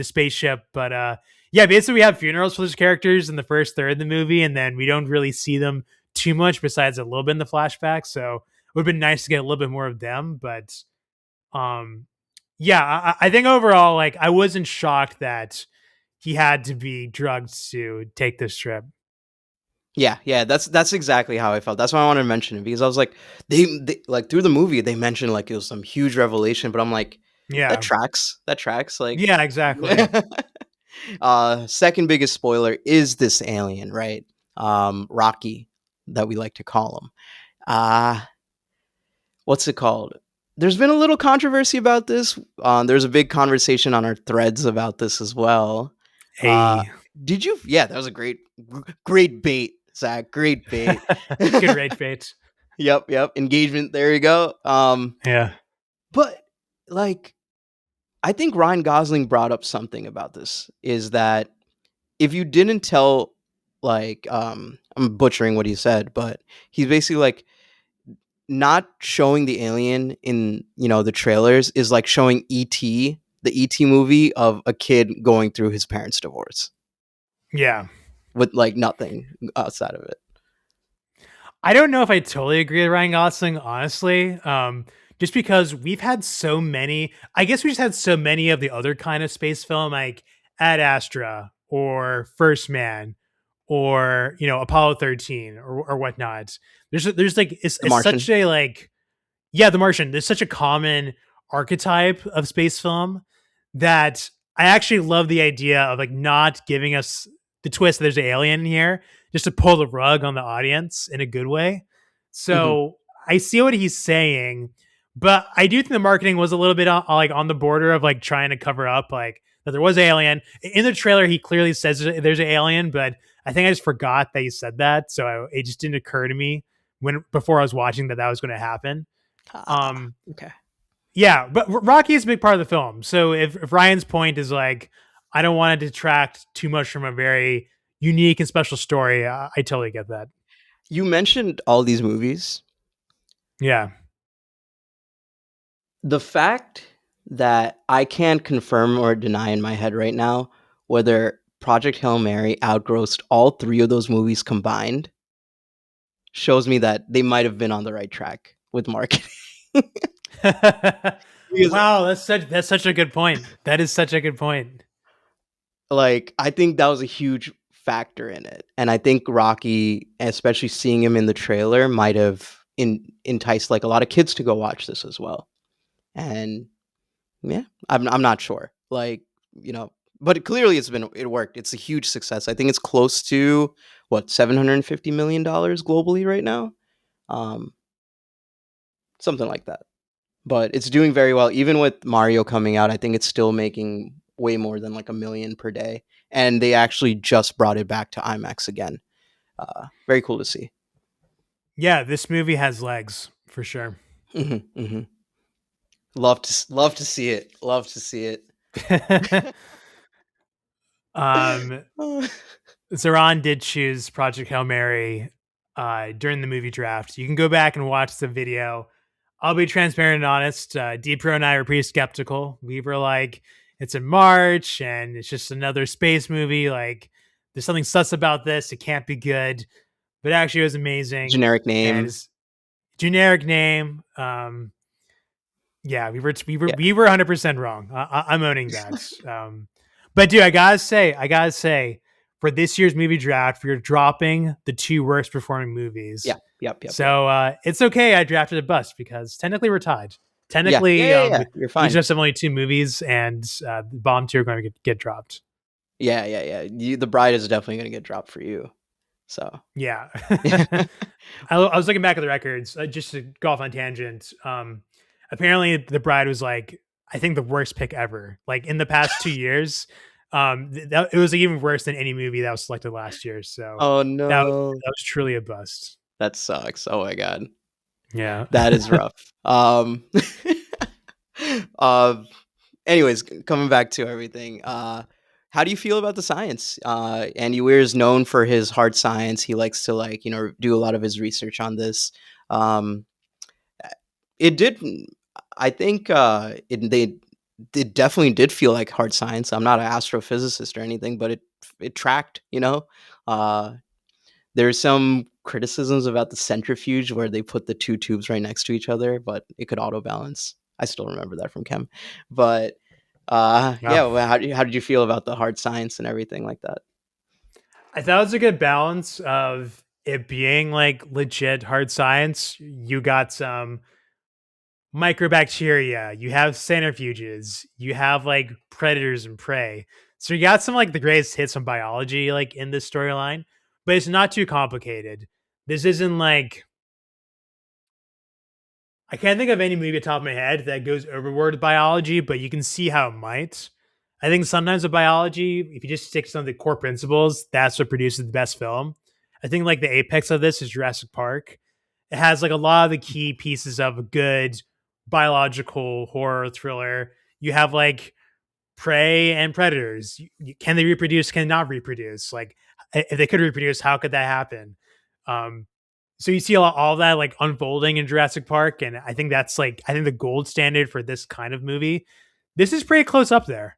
Speaker 6: spaceship. But yeah, basically we have funerals for those characters in the first third of the movie, and then we don't really see them too much besides a little bit in the flashback. So it would have been nice to get a little bit more of them. But yeah, I think overall, like, I wasn't shocked that he had to be drugged to take this trip.
Speaker 7: Yeah, that's exactly how I felt. That's why I wanted to mention it because I was like, they like through the movie they mentioned like it was some huge revelation, but I'm like,
Speaker 6: Yeah,
Speaker 7: that tracks. That tracks. Like,
Speaker 6: yeah, exactly.
Speaker 7: Second biggest spoiler is this alien, right? Rocky, that we like to call him. What's it called? There's been a little controversy about this. There's a big conversation on our threads about this as well.
Speaker 6: Hey,
Speaker 7: Did you? Yeah, that was a great bait, Zach. Great bait.
Speaker 6: good rate fate.
Speaker 7: Yep. Engagement. There you go.
Speaker 6: Yeah,
Speaker 7: But like, I think Ryan Gosling brought up something about this. Is that if you didn't tell, like, I'm butchering what he said, but he's basically like not showing the alien in the trailers is like showing E.T. the E.T. movie of a kid going through his parents' divorce
Speaker 6: yeah.
Speaker 7: with like nothing outside of it.
Speaker 6: I don't know if I totally agree with Ryan Gosling, honestly. Just because we've had so many, I guess we just had so many of the other kind of space film, like Ad Astra or First Man or Apollo 13 or whatnot. There's like it's
Speaker 7: Martian.
Speaker 6: such a like yeah, The Martian. There's such a common archetype of space film that I actually love the idea of like not giving us the twist that there's an alien in here, just to pull the rug on the audience in a good way. So I see what he's saying, but I do think the marketing was a little bit like on the border of like trying to cover up like that there was an alien. In the trailer, he clearly says there's an alien, but I think I just forgot that he said that, so it just didn't occur to me before I was watching that was going to happen.
Speaker 7: Okay.
Speaker 6: Yeah, but Rocky is a big part of the film. So if Ryan's point is like, I don't want to detract too much from a very unique and special story, I totally get that.
Speaker 7: You mentioned all these movies.
Speaker 6: Yeah.
Speaker 7: The fact that I can't confirm or deny in my head right now whether Project Hail Mary outgrossed all three of those movies combined shows me that they might have been on the right track with marketing.
Speaker 6: Wow, that's such a good point. That is such a good point.
Speaker 7: Like, I think that was a huge factor in it, and I think Rocky, especially seeing him in the trailer, might have enticed like a lot of kids to go watch this as well. And yeah, I'm not sure, like, but clearly it worked. It's a huge success. I think it's close to what, $750 million globally right now, something like that. But it's doing very well. Even with Mario coming out, I think it's still making way more than like $1 million per day. And they actually just brought it back to IMAX again. Very cool to see.
Speaker 6: Yeah, this movie has legs for sure.
Speaker 7: Love to see it. Love to see it.
Speaker 6: Zahran did choose Project Hail Mary during the movie draft. You can go back and watch the video. I'll be transparent and honest. Deepro and I were pretty skeptical. We were like, it's in March and it's just another space movie. Like, there's something sus about this. It can't be good. but actually it was amazing.
Speaker 7: Generic
Speaker 6: And
Speaker 7: name.
Speaker 6: his generic name. Yeah, we were
Speaker 7: Yeah.
Speaker 6: 100% wrong. I'm owning that. But dude, I gotta say, for this year's movie draft, we're dropping the 2 worst performing movies.
Speaker 7: Yeah. Yep.
Speaker 6: So it's okay. I drafted a bust because technically we're tied.
Speaker 7: Yeah.
Speaker 6: Technically,
Speaker 7: Yeah. You're
Speaker 6: we
Speaker 7: fine.
Speaker 6: just have only 2 movies, and the bottom 2 are going to get dropped.
Speaker 7: Yeah. The Bride is definitely going to get dropped for you. So
Speaker 6: yeah. I was looking back at the records just to go off on tangent. Apparently, The Bride was like, I think, the worst pick ever. Like in the past 2 years, it was even worse than any movie that was selected last year. So
Speaker 7: oh
Speaker 6: that
Speaker 7: no,
Speaker 6: was truly a bust.
Speaker 7: that sucks. Oh my god,
Speaker 6: Yeah,
Speaker 7: that is rough. uh, anyways, coming back to everything. How do you feel about the science? Andy Weir is known for his hard science. He likes to do a lot of his research on this. Um, it did. I think it definitely did feel like hard science. I'm not an astrophysicist or anything, but it tracked. Uh, there's some criticisms about the centrifuge where they put the 2 tubes right next to each other, but it could auto balance. I still remember that from chem. But
Speaker 6: wow.
Speaker 7: yeah, well, how did you feel about the hard science and everything like that?
Speaker 6: I thought it was a good balance of it being like legit hard science. You got some microbacteria, you have centrifuges, you have like predators and prey. So you got some like the greatest hits on biology like in this storyline, but it's not too complicated. This isn't like, I can't think of any movie at the top of my head that goes overboard with biology, but you can see how it might. I think sometimes with biology, if you just stick to some of the core principles, that's what produces the best film. I think like the apex of this is Jurassic Park. It has like a lot of the key pieces of a good biological horror thriller. You have like prey and predators. Can they reproduce? Can they not reproduce? Like if they could reproduce, how could that happen? So you see all of that like unfolding in Jurassic Park, and I think that's like, I think the gold standard for this kind of movie. This is pretty close up there.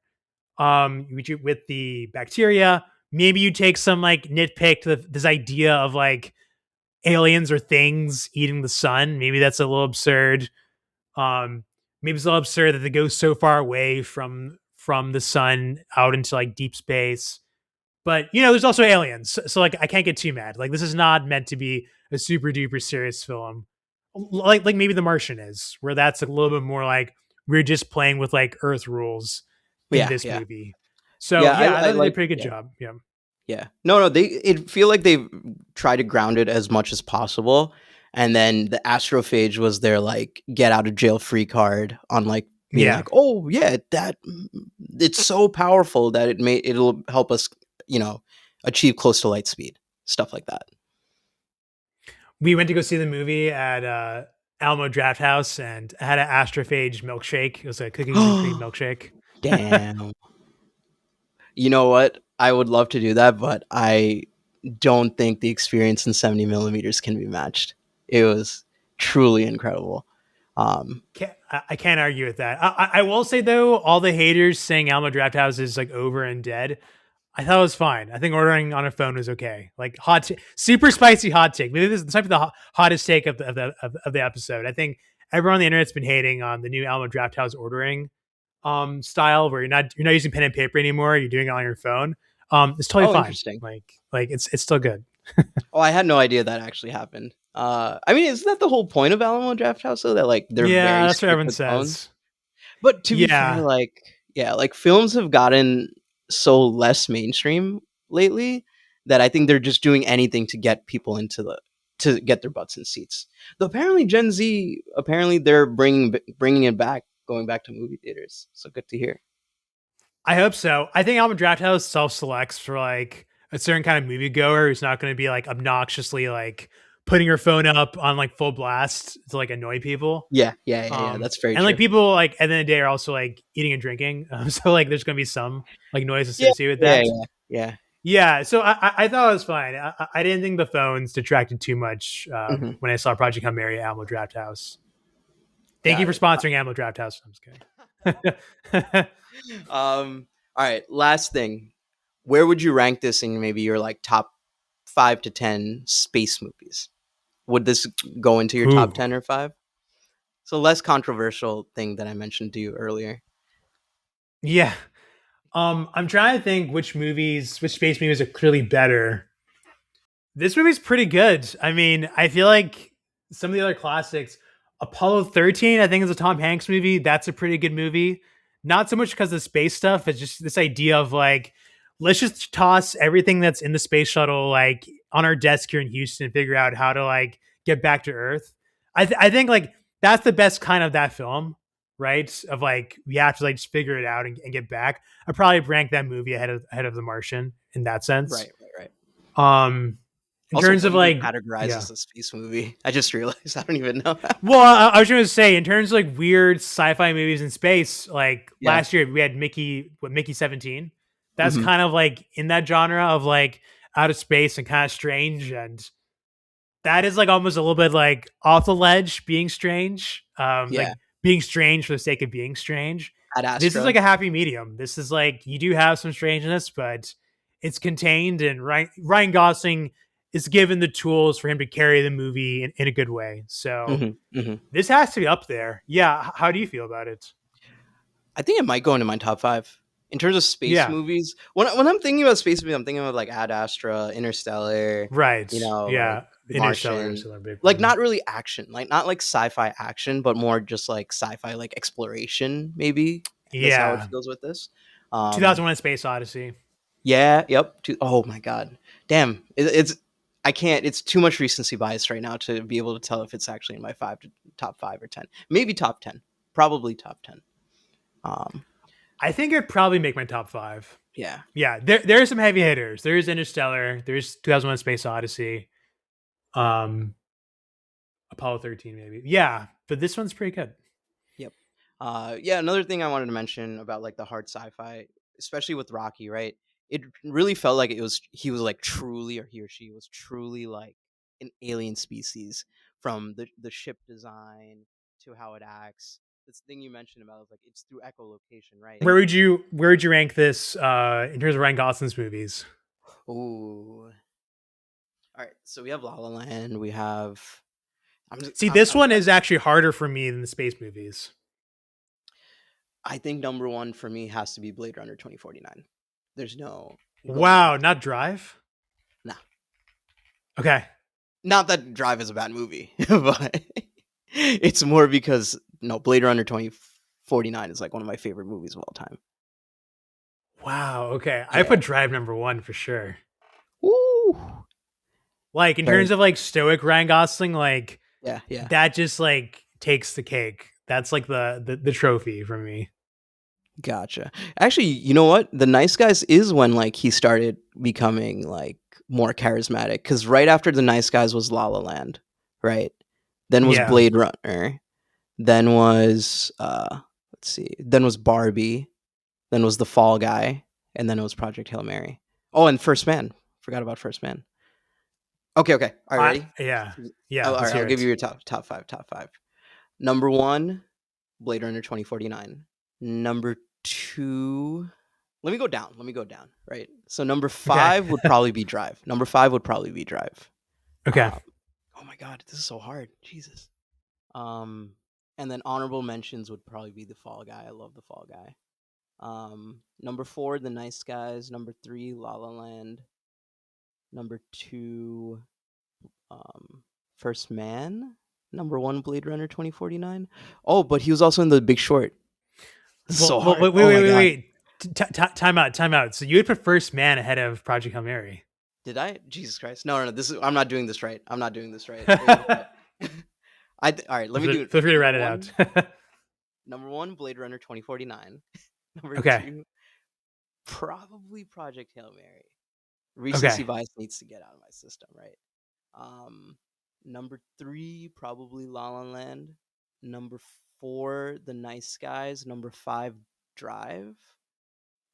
Speaker 6: With the bacteria, maybe you take some like nitpick to this idea of like aliens or things eating the sun. Maybe that's a little absurd. Maybe it's a little absurd that they go so far away from the sun out into like deep space. But there's also aliens, so like I can't get too mad. Like this is not meant to be a super duper serious film, like maybe The Martian is, where that's a little bit more like we're just playing with like Earth rules in this movie. So
Speaker 7: Yeah,
Speaker 6: I thought they did a
Speaker 7: like
Speaker 6: pretty good job. Yeah.
Speaker 7: Yeah. No, it feel like they try to ground it as much as possible. And then the astrophage was their like get out of jail free card on like being
Speaker 6: Yeah.
Speaker 7: like, oh yeah, it's so powerful that it'll help us, achieve close to light speed. Stuff like that.
Speaker 6: We went to go see the movie at Alamo Draft House and had an astrophage milkshake. It was a cookies and cream milkshake.
Speaker 7: Damn. You know what? I would love to do that, but I don't think the experience in 70 millimeters can be matched. It was truly incredible.
Speaker 6: I can't argue with that. I will say though, all the haters saying Alamo Draft House is like over and dead, I thought it was fine. I think ordering on a phone was okay. Like super spicy hot take. Maybe this might be the hottest take of the episode. I think everyone on the internet's been hating on the new Alamo Draft House ordering style, where you're not using pen and paper anymore. You're doing it on your phone. It's totally fine.
Speaker 7: Interesting.
Speaker 6: Like it's still good.
Speaker 7: Oh, I had no idea that actually happened. I mean, isn't that the whole point of Alamo Draft House though? That like they're very
Speaker 6: that's what
Speaker 7: strict
Speaker 6: everyone
Speaker 7: with
Speaker 6: says.
Speaker 7: phones? But to be fair, like films have gotten so less mainstream lately that I think they're just doing anything to get people to get their butts in seats. Though apparently Gen Z, they're bringing it back, going back to movie theaters. So good to hear.
Speaker 6: I hope so. I think Alamo Draft House self-selects for like a certain kind of moviegoer who's not going to be like obnoxiously like putting her phone up on like full blast to like annoy people.
Speaker 7: Yeah. That's very true.
Speaker 6: And like people like at the end of the day are also like eating and drinking. So like there's going to be some like noise associated with that. Yeah. So I thought it was fine. I didn't think the phones detracted too much when I saw Project Hail Mary at Alamo Draft House. Thank you for sponsoring Alamo Draft House. I'm just kidding.
Speaker 7: All right. Last thing. Where would you rank this in maybe your like top 5 to 10 space movies. Would this go into your top
Speaker 6: Ooh.
Speaker 7: 10 or 5? So less controversial thing that I mentioned to you earlier.
Speaker 6: Yeah. I'm trying to think which space movies are clearly better. This movie's pretty good. I mean, I feel like some of the other classics, Apollo 13, I think is a Tom Hanks movie. That's a pretty good movie. Not so much because of space stuff. It's just this idea of like, let's just toss everything that's in the space shuttle like on our desk here in Houston and figure out how to like get back to Earth. I think like that's the best kind of that film, right? Of like we have to like just figure it out and get back. I probably rank that movie ahead of The Martian in that sense.
Speaker 7: Right.
Speaker 6: Um, in
Speaker 7: Also,
Speaker 6: terms
Speaker 7: what
Speaker 6: of
Speaker 7: do you
Speaker 6: like,
Speaker 7: categorize
Speaker 6: yeah.
Speaker 7: as a space movie? I just realized I don't even know.
Speaker 6: Well, I was going to say, in terms of like weird sci-fi movies in space, like
Speaker 7: Yeah.
Speaker 6: last year we had Mickey 17. That's
Speaker 7: Mhm.
Speaker 6: kind of like in that genre of like out of space and kind of strange, and that is like almost a little bit like off the ledge, being strange,
Speaker 7: Yeah.
Speaker 6: like being strange for the sake of being strange.
Speaker 7: Ad
Speaker 6: This is
Speaker 7: Astra.
Speaker 6: like a happy medium. This is like you do have some strangeness, but it's contained, and Ryan Gosling is given the tools for him to carry the movie in a good way. So this has to be up there. Yeah. How do you feel about it?
Speaker 7: I think it might go into my top 5 in terms of space
Speaker 6: Yeah.
Speaker 7: movies. When I'm thinking about space movies, I'm thinking of like Ad Astra, Interstellar,
Speaker 6: Right.
Speaker 7: like
Speaker 6: Yeah.
Speaker 7: The
Speaker 6: Interstellar
Speaker 7: Martian.
Speaker 6: is a big
Speaker 7: Like
Speaker 6: one.
Speaker 7: not really action, like not like sci-fi action, but more just like sci-fi like exploration. Maybe that's how it
Speaker 6: Yeah.
Speaker 7: feels with this.
Speaker 6: 2001: A Space Odyssey.
Speaker 7: Yeah. Yep. Oh my god. Damn. It's I can't. It's too much recency bias right now to be able to tell if it's actually in my top 5 or 10. Maybe top 10. Probably top 10.
Speaker 6: I think it'd probably make my top 5.
Speaker 7: Yeah.
Speaker 6: Yeah. There are some heavy hitters. There's Interstellar. There's 2001: Space Odyssey. Apollo 13, maybe. Yeah. But this one's pretty good.
Speaker 7: Yep. Yeah, another thing I wanted to mention about like the hard sci-fi, especially with Rocky, right? It really felt like he was like truly, or he or she was truly like an alien species, from the ship design to how it acts. This thing you mentioned about is like it's through echolocation, right?
Speaker 6: Where would you rank this in terms of Ryan Gosling's movies?
Speaker 7: Ooh. All right, so we have La La Land. We have.
Speaker 6: This one is actually harder for me than the space movies.
Speaker 7: I think number 1 for me has to be Blade Runner 2049. There's no.
Speaker 6: Wow, not Drive?
Speaker 7: Nah.
Speaker 6: Okay.
Speaker 7: Not that Drive is a bad movie, but it's more because Blade Runner 2049 is like one of my favorite movies of all time.
Speaker 6: Wow. Okay.
Speaker 7: Yeah.
Speaker 6: I put Drive number 1 for sure.
Speaker 7: Woo!
Speaker 6: Like in terms of like stoic Ryan Gosling, like
Speaker 7: Yeah.
Speaker 6: that just like takes the cake. That's like the trophy for me.
Speaker 7: Gotcha. Actually, you know what? The Nice Guys is when like he started becoming like more charismatic, because right after The Nice Guys was La La Land, right? Then was
Speaker 6: Yeah.
Speaker 7: Blade Runner. Then was then was Barbie. Then was The Fall Guy, and then it was Project Hail Mary. Oh, and First Man. Forgot about First Man. Okay. All right, ready?
Speaker 6: Yeah.
Speaker 7: All
Speaker 6: let's
Speaker 7: right,
Speaker 6: hear
Speaker 7: I'll give
Speaker 6: it.
Speaker 7: you your top 5. Number 1, Blade Runner 2049. Number 2, let me go down. Right. So number 5 would probably be Drive.
Speaker 6: Okay.
Speaker 7: Oh my god, this is so hard. Jesus. And then honorable mentions would probably be The Fall Guy. I love The Fall Guy. Number 4, The Nice Guys. Number 3, La La Land. Number 2, First Man. Number 1, Blade Runner 2049. Oh, but he was also in The Big Short. So hard.
Speaker 6: Wait. Time out. So you would put First Man ahead of Project Hail Mary.
Speaker 7: Did I? Jesus Christ. No. I'm not doing this right. All right, let me do it.
Speaker 6: Feel free to write it out.
Speaker 7: Number 1, Blade Runner 2049. Number
Speaker 6: Okay.
Speaker 7: 2, probably Project Hail Mary. Recency bias needs to get out of my system, right? Number 3, probably La La Land. Number 4, The Nice Guys. Number 5, Drive.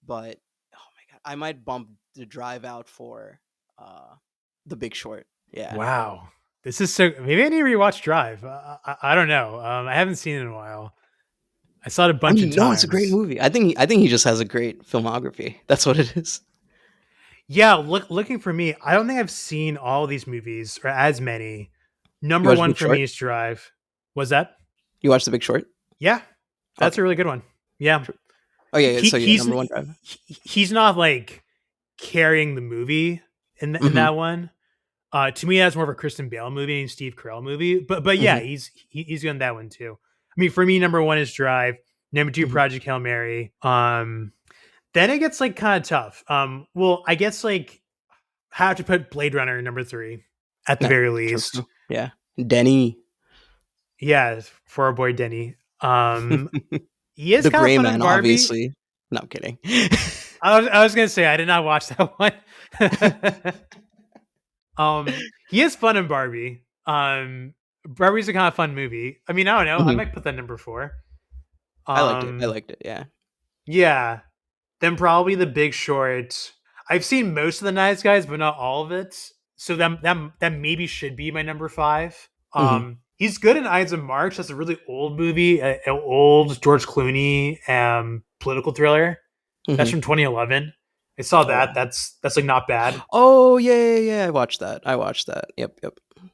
Speaker 7: But oh my god, I might bump the Drive out for The Big Short. Yeah.
Speaker 6: Wow. This is so. Maybe I need to rewatch Drive. I don't know. I haven't seen it in a while. I saw it a bunch of times.
Speaker 7: No, it's a great movie. I think he just has a great filmography. That's what it is.
Speaker 6: Yeah, looking for me. I don't think I've seen all of these movies or as many.
Speaker 7: You
Speaker 6: Number
Speaker 7: watched The
Speaker 6: one
Speaker 7: Big
Speaker 6: for me
Speaker 7: Short?
Speaker 6: is Drive. Was that?
Speaker 7: You watched The Big Short?
Speaker 6: Yeah, that's
Speaker 7: Okay.
Speaker 6: a really good one. Yeah,
Speaker 7: Oh yeah.
Speaker 6: he
Speaker 7: So yeah,
Speaker 6: he's
Speaker 7: number one Drive.
Speaker 6: he's not like carrying the movie in
Speaker 7: Hmm.
Speaker 6: that one. To me, that's more of a Kristen Bale movie and Steve Carell movie. But yeah,
Speaker 7: Hmm.
Speaker 6: he's doing that one too. I mean, for me, number one is Drive. Number two,
Speaker 7: Hmm.
Speaker 6: Project Hail Mary. Then it gets like kind of tough. Well, I guess like have to put Blade Runner in number three at the
Speaker 7: No,
Speaker 6: very
Speaker 7: true,
Speaker 6: least.
Speaker 7: true. Yeah, Denny,
Speaker 6: Yeah, for our boy Denny. He is
Speaker 7: the
Speaker 6: kind of
Speaker 7: Gray
Speaker 6: fun in
Speaker 7: Man,
Speaker 6: Barbie.
Speaker 7: obviously. No, I'm kidding.
Speaker 6: I was gonna say I did not watch that one. He is fun in Barbie. Barbie's a kind of fun movie. I mean, I don't know. I
Speaker 7: Mhm.
Speaker 6: might put that number four.
Speaker 7: I liked it. I
Speaker 6: Um,
Speaker 7: liked it. Yeah.
Speaker 6: yeah. Then probably The Big Short. I've seen most of the Nice Guys, but not all of it. So that maybe should be my number five.
Speaker 7: Hmm.
Speaker 6: He's good in Ides of March. That's a really old movie, an old George Clooney political thriller. That's
Speaker 7: Hmm.
Speaker 6: from 2011. I saw
Speaker 7: Oh
Speaker 6: that.
Speaker 7: wow.
Speaker 6: That's like not bad.
Speaker 7: Oh yeah, yeah, yeah. I watched that. I watched that. Yep, yep.
Speaker 6: And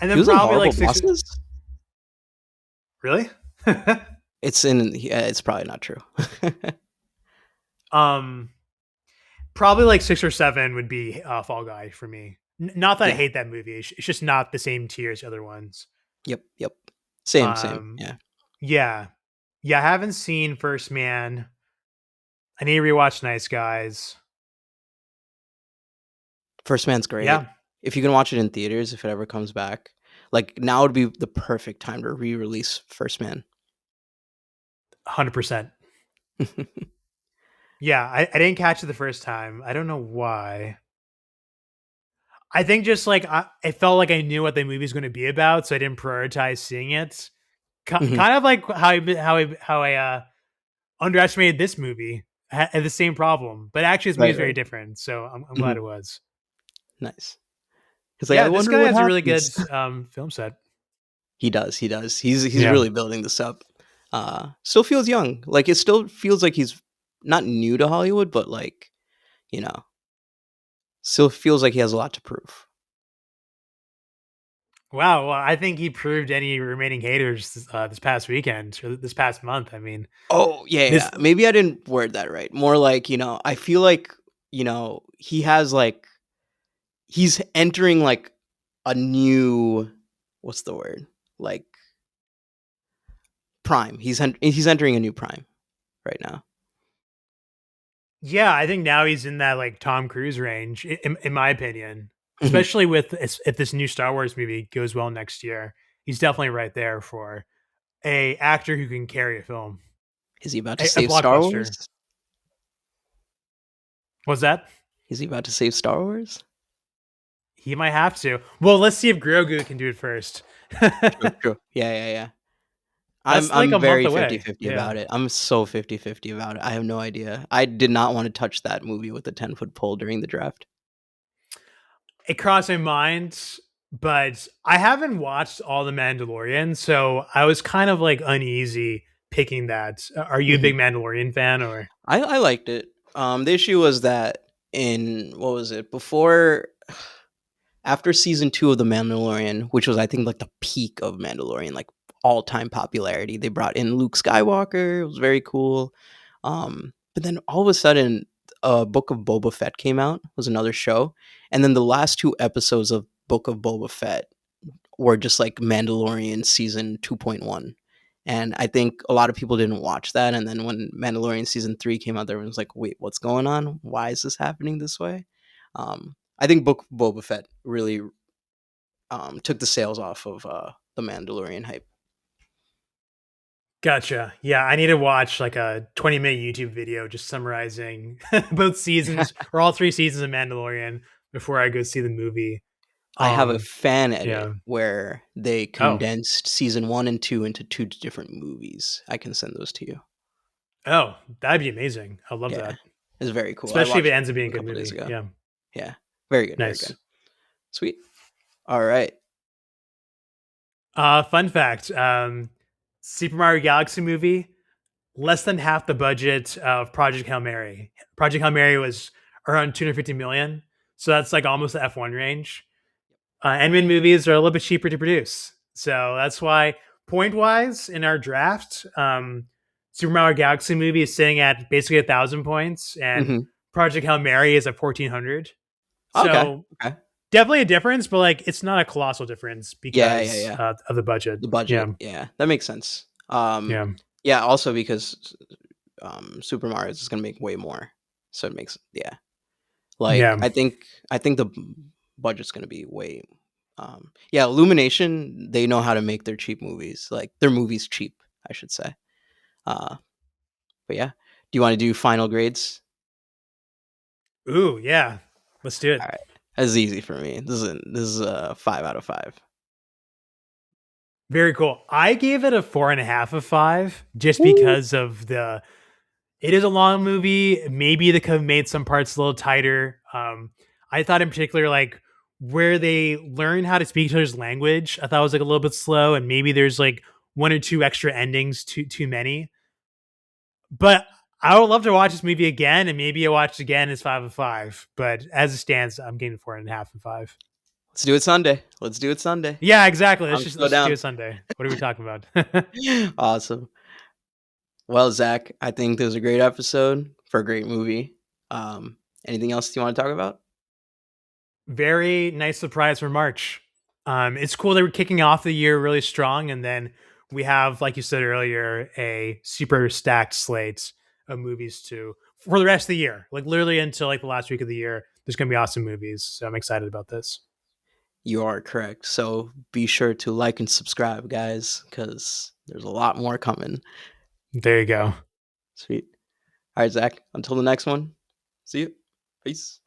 Speaker 7: He
Speaker 6: then
Speaker 7: was in
Speaker 6: probably
Speaker 7: Horrible
Speaker 6: like six.
Speaker 7: Bosses.
Speaker 6: Really?
Speaker 7: It's in. Yeah, it's probably not true.
Speaker 6: um, Probably like six or seven would be Fall Guy for me. Not that I
Speaker 7: Yeah.
Speaker 6: hate that movie. It's just not the same tier as other ones.
Speaker 7: Yep, yep. Same, same.
Speaker 6: Um,
Speaker 7: Yeah.
Speaker 6: yeah, yeah. I haven't seen First Man. I need to rewatch Nice Guys.
Speaker 7: First Man's great.
Speaker 6: Yeah,
Speaker 7: If you can watch it in theaters, if it ever comes back, like now would be the perfect time to re-release First Man.
Speaker 6: 100%. Yeah, I didn't catch it the first time. I don't know why. I think just like it felt like I knew what the movie was going to be about, so I didn't prioritize seeing it.
Speaker 7: Mhm.
Speaker 6: Kind of like how I underestimated this movie. Had the same problem, but actually, this movie
Speaker 7: Right,
Speaker 6: is very
Speaker 7: right.
Speaker 6: different. So I'm glad
Speaker 7: Mhm.
Speaker 6: it was.
Speaker 7: Nice. He's like, I
Speaker 6: Yeah, this
Speaker 7: wonder
Speaker 6: guy
Speaker 7: what
Speaker 6: has a really good
Speaker 7: happens.
Speaker 6: film set.
Speaker 7: He does. He does. He's
Speaker 6: Yeah.
Speaker 7: really building this up. Still feels young. Like it still feels like he's not new to Hollywood, but like you know, still feels like he has a lot to prove.
Speaker 6: Wow. Well, I think he proved any remaining haters this past weekend or this past month. I mean,
Speaker 7: Oh yeah, yeah.
Speaker 6: this.
Speaker 7: Maybe I didn't word that right. More like I feel like he has like he's entering like a new what's the word like prime. He's entering a new prime right now.
Speaker 6: Yeah, I think now he's in that like Tom Cruise range, in my opinion.
Speaker 7: Mhm.
Speaker 6: Especially with if this new Star Wars movie goes well next year, he's definitely right there for a actor who can carry a film,
Speaker 7: Is he about to
Speaker 6: a
Speaker 7: save Star
Speaker 6: blockbuster.
Speaker 7: Wars?
Speaker 6: Was that?
Speaker 7: Is he about to save Star Wars?
Speaker 6: He might have to. Well, let's see if Grogu can do it first.
Speaker 7: True, true. Yeah, yeah, yeah. I'm
Speaker 6: That's like
Speaker 7: I'm
Speaker 6: a month
Speaker 7: very
Speaker 6: away.
Speaker 7: 50-50
Speaker 6: Yeah.
Speaker 7: about it. I'm so 50-50 about it. I have no idea. I did not want to touch that movie with a 10-foot pole during the draft.
Speaker 6: It crossed my mind, but I haven't watched all the Mandalorian, so I was kind of like uneasy picking that. Are you a
Speaker 7: Mhm.
Speaker 6: big Mandalorian fan or?
Speaker 7: I liked it. The issue was that in what was it before after season 2 of The Mandalorian, which was I think like the peak of Mandalorian, like all time popularity, they brought in Luke Skywalker. It was very cool. But then all of a sudden, Book of Boba Fett came out. Was another show, and then the last 2 episodes of Book of Boba Fett were just like Mandalorian season 2.1. And I think a lot of people didn't watch that. And then when Mandalorian season 3 came out, everyone was like, wait, what's going on? Why is this happening this way? I think Book of Boba Fett really took the sails off of the Mandalorian hype.
Speaker 6: Gotcha. Yeah, I need to watch like a 20-minute YouTube video just summarizing both seasons or all three seasons of Mandalorian before I go see the movie.
Speaker 7: I have a
Speaker 6: Um,
Speaker 7: fan edit
Speaker 6: yeah.
Speaker 7: where they
Speaker 6: Oh.
Speaker 7: condensed season 1 and 2 into 2 different movies. I can send those to you.
Speaker 6: Oh, that'd be amazing. I love
Speaker 7: Yeah,
Speaker 6: that.
Speaker 7: it's very cool. I
Speaker 6: Especially if it
Speaker 7: watched
Speaker 6: ends up
Speaker 7: it
Speaker 6: being
Speaker 7: a
Speaker 6: a good
Speaker 7: couple days
Speaker 6: movie.
Speaker 7: ago.
Speaker 6: Yeah.
Speaker 7: Yeah, very good, very
Speaker 6: Nice.
Speaker 7: good. Sweet. All right.
Speaker 6: Fun fact, Super Mario Galaxy movie, less than half the budget of Project Hail Mary. Project Hail Mary was around 250 million. So that's like almost the F1 range. Animated movies are a little bit cheaper to produce. So that's why, point wise, in our draft, Super Mario Galaxy movie is sitting at basically 1,000 points, and
Speaker 7: Hmm.
Speaker 6: Project Hail Mary is at 1,400.
Speaker 7: Okay.
Speaker 6: So
Speaker 7: Okay.
Speaker 6: definitely a difference, but like it's not a colossal difference
Speaker 7: Yeah. Yeah.
Speaker 6: because
Speaker 7: Yeah.
Speaker 6: of the budget.
Speaker 7: The budget.
Speaker 6: Yeah,
Speaker 7: Yeah, that makes sense.
Speaker 6: yeah,
Speaker 7: Yeah. Also because Super Mario is going to make way more, so it makes Like
Speaker 6: yeah.
Speaker 7: I think the budget's going to be way. Yeah, Illumination, they know how to make their cheap movies. Like their movies cheap, I should say. Uh, but yeah, do you want to do final grades?
Speaker 6: Ooh, yeah. Let's do
Speaker 7: All
Speaker 6: it.
Speaker 7: right, this is easy for me. This is a 5 out of 5.
Speaker 6: Very cool. I gave it a 4.5 of 5 just
Speaker 7: Woo!
Speaker 6: because of the. It is a long movie. Maybe they could have made some parts a little tighter. I thought in particular, like where they learn how to speak each other's language, I thought was like a little bit slow, and maybe there's like one or two extra endings too many. But I would love to watch this movie again, and maybe I watch it again as 5 of 5. But as it stands, I'm getting 4.5 of 5.
Speaker 7: Let's do it Sunday. Let's do it Sunday.
Speaker 6: Yeah, exactly.
Speaker 7: I'm
Speaker 6: Let's
Speaker 7: so
Speaker 6: just do
Speaker 7: down.
Speaker 6: it Sunday. What are we talking about?
Speaker 7: Awesome. Well, Zach, I think this was a great episode for a great movie. Anything else you want to talk about?
Speaker 6: Very nice surprise for March. It's cool that we're kicking off the year really strong, and then we have, like you said earlier, a super stacked slate of movies too for the rest of the year. Like literally until like the last week of the year, there's gonna be awesome movies. So I'm excited about this.
Speaker 7: You are correct. So be sure to like and subscribe, guys, because there's a lot more coming.
Speaker 6: There you go.
Speaker 7: Sweet. All right, Zach. Until the next one. See you. Peace.